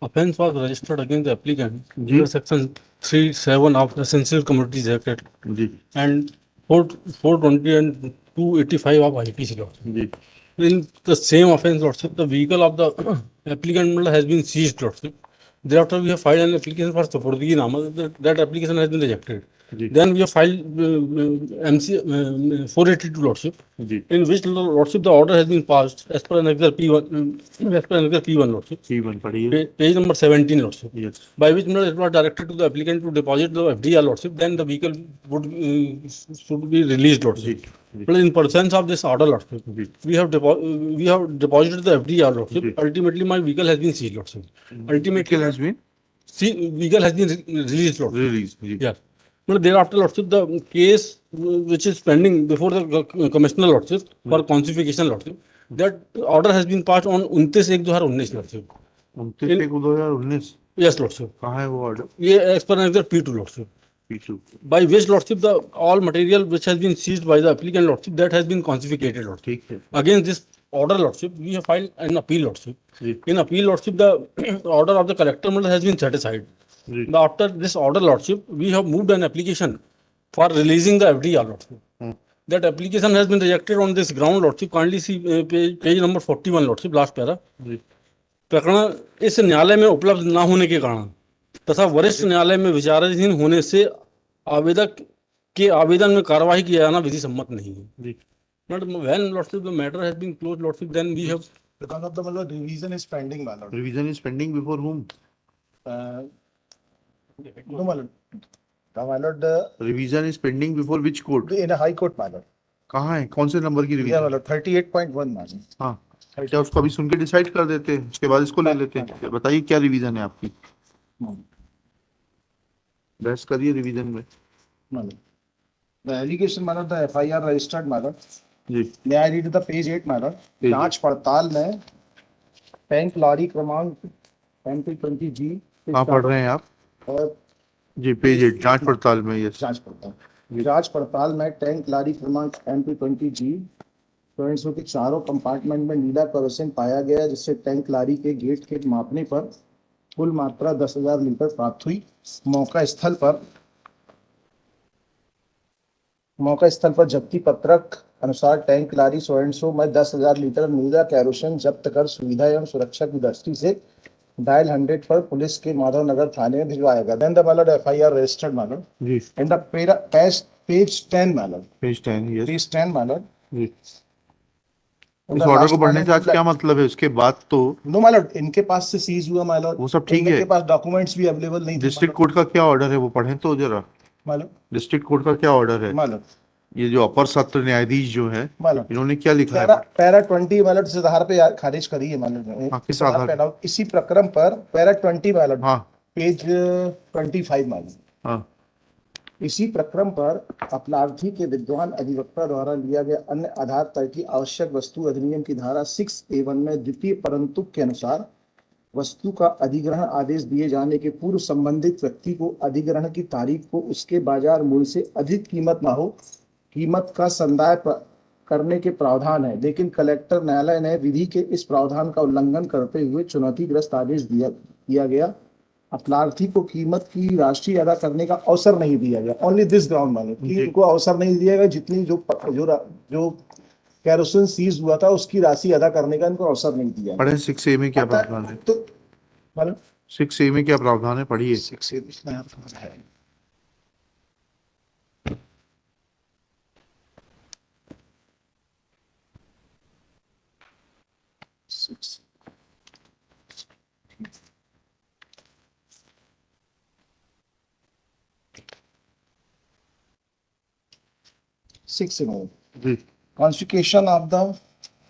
Offence was registered against the applicant ji under section 37 of the Essential Commodities Act ji and 4 420 and 285 of IPC law. Ji In the same offence, Lordship, the vehicle of the applicant has been seized, Lordship. Thereafter, we have filed an application for Sapurdigi Nama. That application has been rejected. Ji Then we have filed MC 482, Lordship, ji in which Lordship the order has been passed as per Annexure P1, as per Annexure P1, Lordship. P1 पढ़िए. Page number 17, Lordship. Yes. By which it was directed to the applicant to deposit the FDR, Lordship. Then the vehicle would should be released, Lordship. Ji ji But in pursuance of this order, Lordship, ji we have deposited the FDR, Lordship. Ji. Ultimately, my vehicle has been seized, Lordship. Ultimately, Vehicle has been vehicle has been released, Lordship. released. Ji Yeah. But thereafter, Lordship, the case which is pending before the Commissioner, Lordship, for consification, Lordship, that order has been passed on 29/1/2019, Lordship. 29/1/2019. Yes, Lordship. कहाँ है वो order? ये as per Annexure P2, Lordship. P2. By which, Lordship, the all material which has been seized by the applicant, Lordship, that has been confiscated, Lordship. ठीक है. Against this order, Lordship, we have filed an appeal, Lordship. Ji In appeal, Lordship, the order of the collector has been satisfied. Ji. After this order, Lordship, we have moved an application for releasing the FDR, Lordship. That application has been rejected on this ground, Lordship. Kindly see page number 41, Lordship, last para. जी प्रकरण इस न्यायालय में उपलब्ध न होने के कारण तथा वरिष्ठ न्यायालय में विचाराधीन होने से आवेदक के आवेदन में कार्यवाही किया जाना विधि सम्मत नहीं है. जी. But when, Lordship, the matter has been closed, Lordship, then we have Because of the revision is pending, my lord. Revision is pending before whom? No, my lord. My lord, the Revision is pending before which court? in a high court, my lord. कहाँ है? कौन से number की Yeah, my revision? lord, 38.1, my lord. हाँ. क्या उसको अभी सुन के डिसाइड कर देते हैं, उसके बाद इसको ले लेते हैं? बताइए क्या रिवीजन है आपकी? बहस करिए रिवीजन में. My lord. The allegation, my lord, the FIR registered, my lord. Ji May I read the page 8, my lord? Page जांच पड़ताल में टैंक लॉरी क्रमांक MP20G कहाँ पढ़ रहे हैं आप? और जी पेज 8 जांच पड़ताल में. यस. जांच पड़ताल में टैंक लॉरी क्रमांक MP20G तो के चारों कंपार्टमेंट में नीला केरोसिन पाया गया, जिससे टैंक लॉरी के गेट के मापने पर कुल मात्रा 10,000 लीटर प्राप्त हुई. मौका स्थल पर जब्ती पत्रक अनुसार टैंक लॉरी सो में 10,000 लीटर नीला केरोसिन जब्त कर सुविधा एवं सुरक्षा की दृष्टि से डायल 100 पर पुलिस के माधव नगर थाने में भिजवाया गया. Then the my lord FIR registered my lord जी and the page 10 my lord page 10. Yes. Page 10 my lord. जी. इस ऑर्डर को पढ़ने से आज क्या मतलब है? उसके बाद तो नो मैलड इनके पास से सीज हुआ मैलड, वो सब ठीक है. इनके पास डॉक्यूमेंट्स भी अवेलेबल नहीं थे. डिस्ट्रिक्ट कोर्ट का क्या ऑर्डर है वो पढ़ें तो जरा. मैलड डिस्ट्रिक्ट कोर्ट का क्या ऑर्डर है? मैलड ये जो अपर सत्र न्यायाधीश जो है मैलड इन्होंने क्या लिखा है? पैरा 20 मैलड से आधार पे खारिज करी है मैलड. हाँ, किस आधार पे? इसी प्रकरण पर पैरा 20 मैलड हाँ पेज 25 मैलड. हाँ इसी प्रक्रम पर अपराधी के विद्वान अधिवक्ता द्वारा लिया गया अन्य आधार तय की आवश्यक वस्तु अधिनियम की धारा 6A1 में द्वितीय परंतु के अनुसार वस्तु का अधिग्रहण आदेश दिए जाने के पूर्व संबंधित व्यक्ति को अधिग्रहण की तारीख को उसके बाजार मूल्य से अधिक कीमत न हो कीमत का संदाय करने के प्रावधान है. लेकिन कलेक्टर न्यायालय ने विधि के इस प्रावधान का उल्लंघन करते हुए चुनौतीग्रस्त आदेश दिया गया. अपराधी को कीमत की राशि अदा करने का अवसर नहीं दिया गया. ओनली दिस ग्राउंड माने कि इनको अवसर नहीं दिया गया. जितनी जो कैरोसिन सीज हुआ था उसकी राशि अदा करने का इनको अवसर नहीं दिया. पढ़े 6A में क्या प्रावधान है? तो मतलब 6A में क्या प्रावधान है? पढ़िए. 6A है. जी Confiscation of the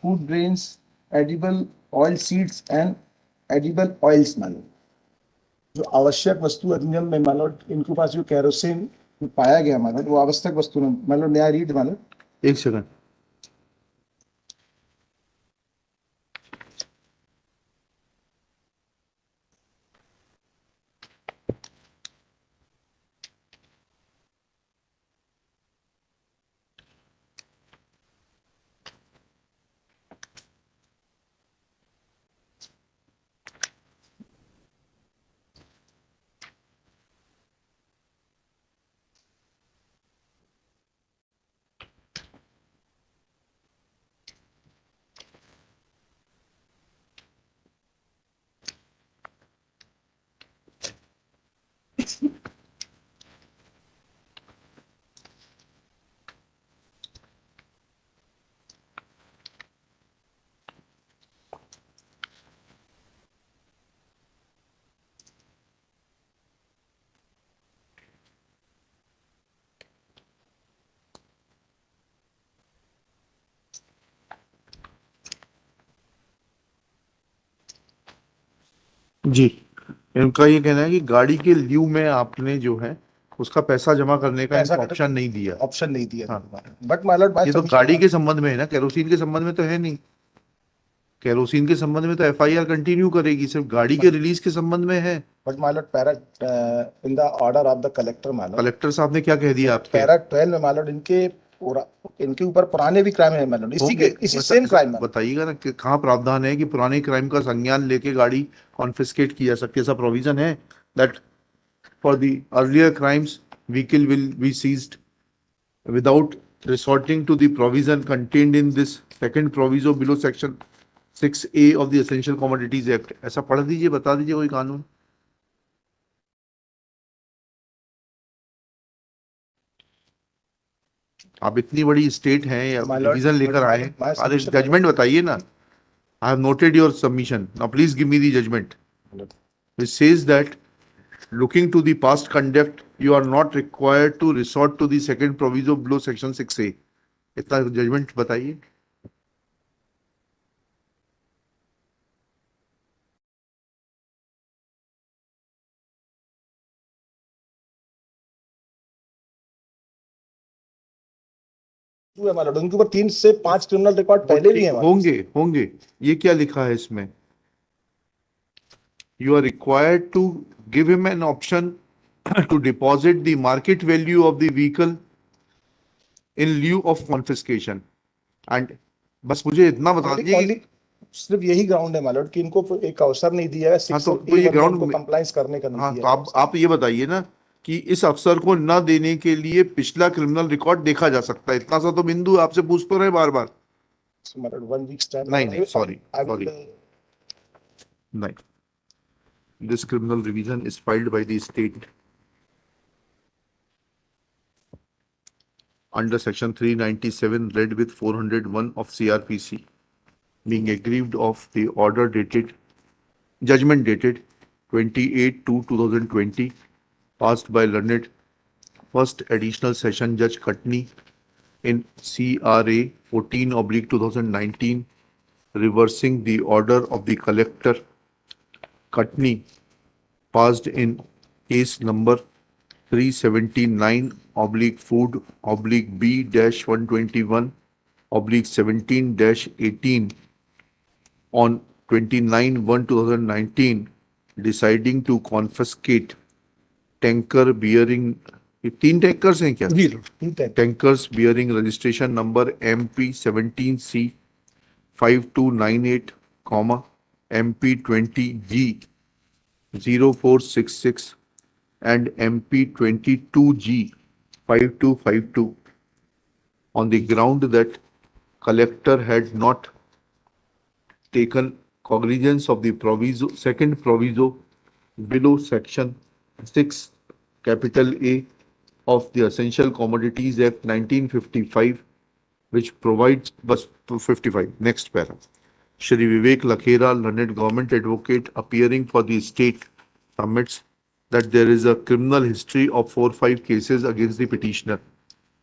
food grains, edible oil seeds and edible oils मानो जो आवश्यक वस्तु अधिनियम में मानो इनके पास जो केरोसिन पाया गया मानो वो आवश्यक वस्तु मानो नया रीड मानो. एक सेकंड. जी, इनका ये कहना है कि गाड़ी के ल्यू में आपने जो है उसका पैसा जमा करने का पैसा इनको ऑप्शन नहीं दिया। ऑप्शन नहीं दिया। हाँ। बट माय लॉर्ड, ये तो गाड़ी के संबंध में है ना, केरोसिन के संबंध में तो है नहीं। केरोसिन के संबंध में तो एफआईआर कंटिन्यू करेगी, सिर्फ गाड़ी के रिलीज के संबंध में है। But my Lord, para in the order of the collector my Lord, collector साहब ने क्या कह दिया आपके? पैरा 12 में माय लॉर्ड इनके ऊपर पुराने भी क्राइम है माय लॉर्ड, इसी सेम क्राइम में। बताइएगा ना कि कहाँ प्रावधान है कि पुराने क्राइम का संज्ञान लेके गाड़ी कॉन्फिस्केट की जा सकती है? ऐसा प्रोविजन है that for the earlier crimes vehicle will be seized without resorting to the provision contained in this second proviso below section 6A of the Essential Commodities Act? ऐसा पढ़ दीजिए, बता दीजिए कोई कानून। आप इतनी बड़ी स्टेट हैं या My lord, डिवीजन लेकर आए, my अरे submission- जजमेंट बताइए ना। I have noted your submission, now please give me the judgment which says that looking to the past conduct you are not required to resort to the second proviso below section 6A. इतना judgement बताइए। है my Lord, उनके ऊपर 3 से 5 criminal record पहले भी हैं हमारे। होंगे। ये क्या लिखा है इसमें? You are required to give him an option to deposit the market value of the vehicle in lieu of confiscation. And बस मुझे इतना बता दीजिए कि सिर्फ यही ग्राउंड है माय लॉर्ड कि इनको एक अवसर नहीं दिया है, हाँ, तो ये ग्राउंड कंप्लायंस करने का नहीं हाँ, दिया तो आप ये बताइए ना कि इस अफसर को न देने के लिए पिछला क्रिमिनल रिकॉर्ड देखा जा सकता है। इतना सा तो बिंदु आपसे पूछ तो रहे बार बार। My lord, 1 weeks time. नहीं, सॉरी, नहीं, this criminal revision is filed by the state under section 397 read with 401 of CRPC, being aggrieved of the order dated, judgment dated 28/2/2020, passed by learned first additional session judge Katni in CRA 14/2019, reversing the order of the collector Katni passed in case number 379/B-121/17-18 on 29/1/2019, deciding to confiscate tanker bearing, ये 3 tankers हैं क्या? जी Lord. Tankers bearing registration number MP17C 5298, MP20G 0466 and MP22G 5252 on the ground that collector had not taken cognizance of the second proviso below section 6 capital A of the Essential Commodities Act 1955, which provides, bus 55, next para. Shri Vivek Lakhera, learned government advocate appearing for the state, submits that there is a criminal history of 4-5 cases against the petitioner,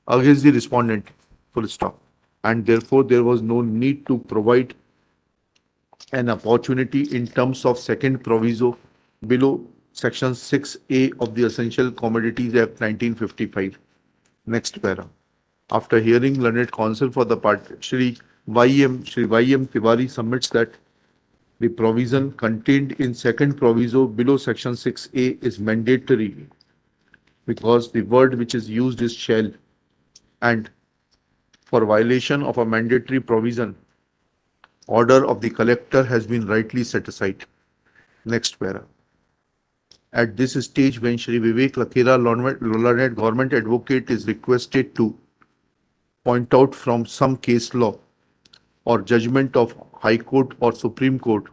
against the respondent, full stop. And therefore, there was no need to provide an opportunity in terms of second proviso below section 6A of the Essential Commodities Act 1955. Next para. After hearing learned counsel for the party, Shri Y.M. Tiwari submits that the provision contained in second proviso below section 6A is mandatory because the word which is used is shall, and for violation of a mandatory provision, order of the collector has been rightly set aside. Next para. At this stage, when Shri Vivek Lakhera, learned government advocate, is requested to point out from some case law or judgment of High Court or Supreme Court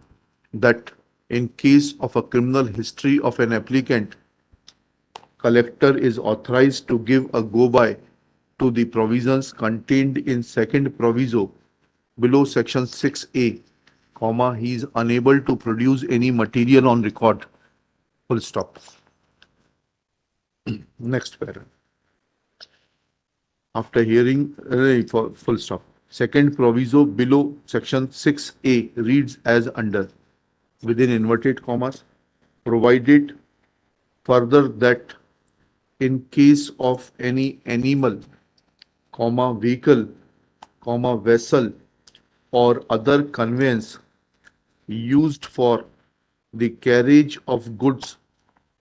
that in case of a criminal history of an applicant, collector is authorized to give a go-by to the provisions contained in second proviso below section 6A, he is unable to produce any material on record, full stop. Next paragraph. After hearing, full stop. Second proviso below section 6A reads as under, within inverted commas, provided further that in case of any animal, vehicle, vessel or other conveyance used for the carriage of goods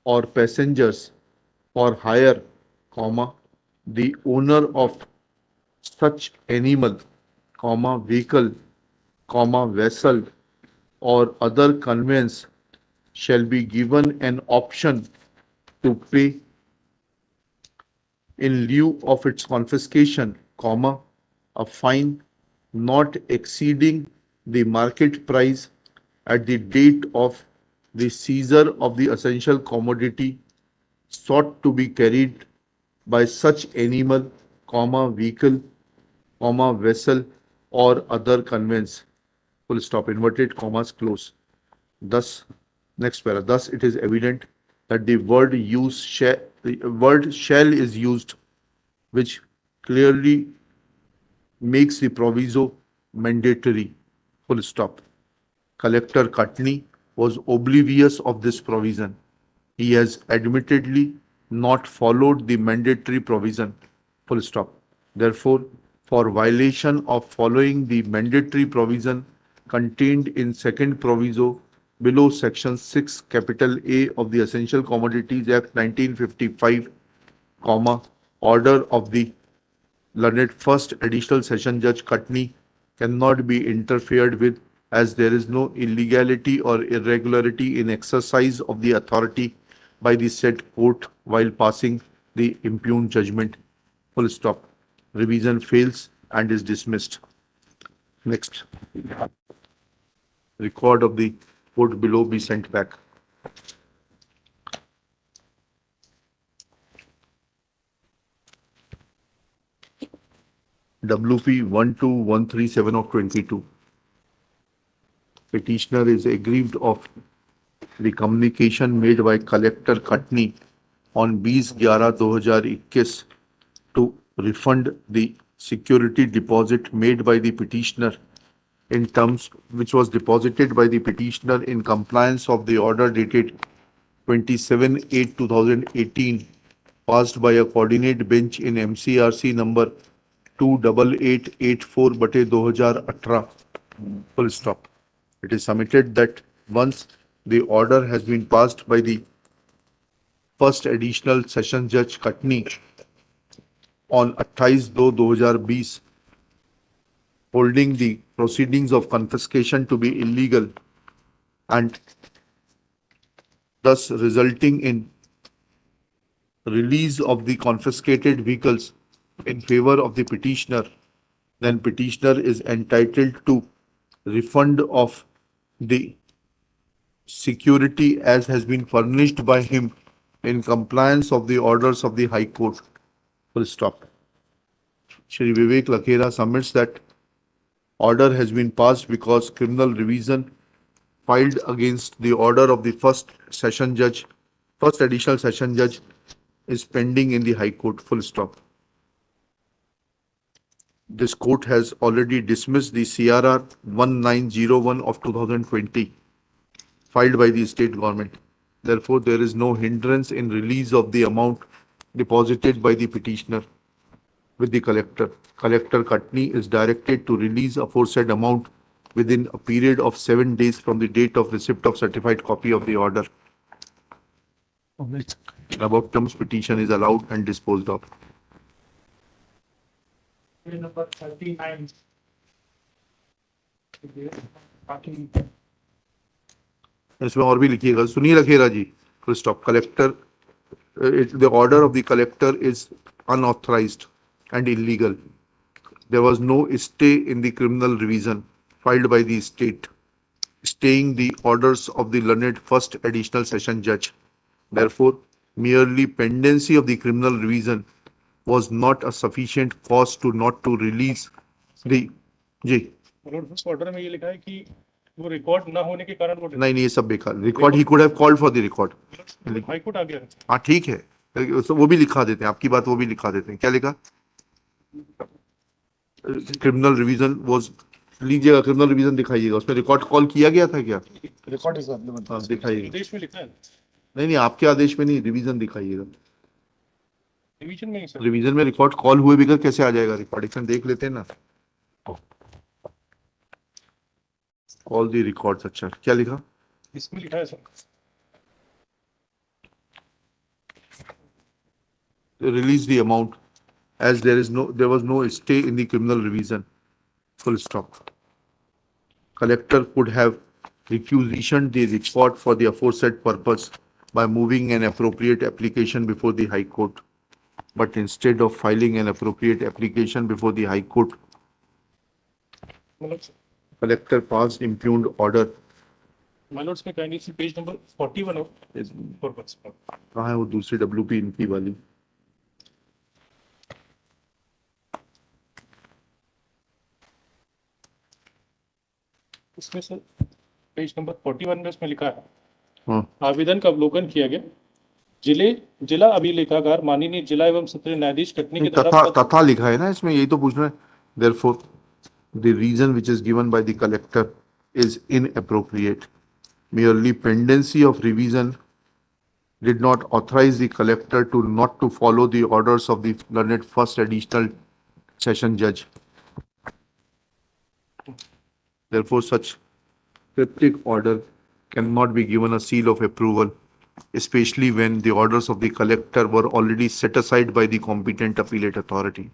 or passengers for hire, the owner of such animal, vehicle, vessel or other conveyance shall be given an option to pay in lieu of its confiscation, a fine not exceeding the market price at the date of the seizure of the essential commodity sought to be carried by such animal, vehicle, vessel or other conveyance. Full stop, inverted commas close. Thus, next para. Thus, it is evident that the word shall is used, which clearly makes the proviso mandatory. Full stop. Collector Katni was oblivious of this provision. He has admittedly not followed the mandatory provision. Full stop. Therefore, for violation of following the mandatory provision contained in second proviso below section 6 capital A of the Essential Commodities Act 1955, order of the learned first additional session judge Katni cannot be interfered with, as there is no illegality or irregularity in exercise of the authority by the said court while passing the impugned judgment. Full stop. Revision fails and is dismissed. Next. Record of the court below be sent back. WP 12137 of 22. Petitioner is aggrieved of the communication made by Collector Katni on 20/11/2021 to refund the security deposit made by the petitioner in terms which was deposited by the petitioner in compliance of the order dated 27/8/2018 passed by a coordinate bench in MCRC number 28884/2018. Full stop. It is submitted that once the order has been passed by the first additional session judge Katni on 28/2/2020, holding the proceedings of confiscation to be illegal and thus resulting in release of the confiscated vehicles in favor of the petitioner, then petitioner is entitled to refund of the security as has been furnished by him in compliance of the orders of the High Court. Full stop. Shri Vivek Lakhera submits that order has been passed because criminal revision filed against the order of the first additional session judge is pending in the High Court. Full stop. This court has already dismissed the CRR 1901 of 2020 filed by the state government. Therefore, there is no hindrance in release of the amount deposited by the petitioner with the collector. Collector Katni is directed to release aforesaid amount within a period of 7 days from the date of receipt of certified copy of the order. Above terms petition is allowed and disposed of. Number 39. इसमें और भी लिखिएगा. सुनील अखेरा जी. Full stop. Collector, the order of the collector is unauthorized and illegal. There was no stay in the criminal revision filed by the state, staying the orders of the learned first additional session judge. Therefore, merely pendency of the criminal revision was not a sufficient cause to not to release the G. Order में ये लिखा है कि वो record ना होने के कारण वो नहीं ये सब बेकार. रिकॉर्ड ही could have called for the record. High court आ गया. हाँ ठीक है, वो भी लिखा देते हैं. आपकी बात वो भी लिखा देते हैं. क्या लिखा? Criminal revision was लीजिएगा, क्रिमिनल रिवीजन दिखाइएगा, उसमें रिकॉर्ड कॉल किया गया था क्या? Record is available. हाँ दिखाइएगा। निर्देश में लिखा है, नहीं नहीं, आपके आदेश में नहीं, रिवीजन दिखाइएगा। डिवीजन में ही सर। रिवीजन में रिकॉर्ड कॉल हुए बगैर कैसे आ जाएगा? रिकॉर्डिंग देख लेते हैं ना। ऑल दी रिकॉर्ड्स, अच्छा क्या लिखा? इसमें लिखा है sir, Release the amount as there was no stay in the criminal revision. Full stop. Collector could have requisitioned the record for the aforesaid purpose by moving an appropriate application before the High Court. But instead of filing an appropriate application before the High Court, मतलब collector passed impugned order. माइनोट्स में kindly सी page number 41 हो for बस। कहाँ है वो दूसरी WP इनकी वाली? इसमें सर पेज नंबर 41 में इसमें लिखा है, हाँ आवेदन का अवलोकन किया गया, जिला अभिलेखागार माननीय जिला एवं सत्र न्यायाधीश कटनी के तथा द्वारा तथा लिखा है ना इसमें, यही तो पूछ रहे हैं। Therefore, the reason which is given by the collector is inappropriate. Merely pendency of revision did not authorize the collector to not to follow the orders of the learned first additional session judge. Therefore, such cryptic order cannot be given a seal of approval, especially when the orders of the collector were already set aside by the competent appellate authority.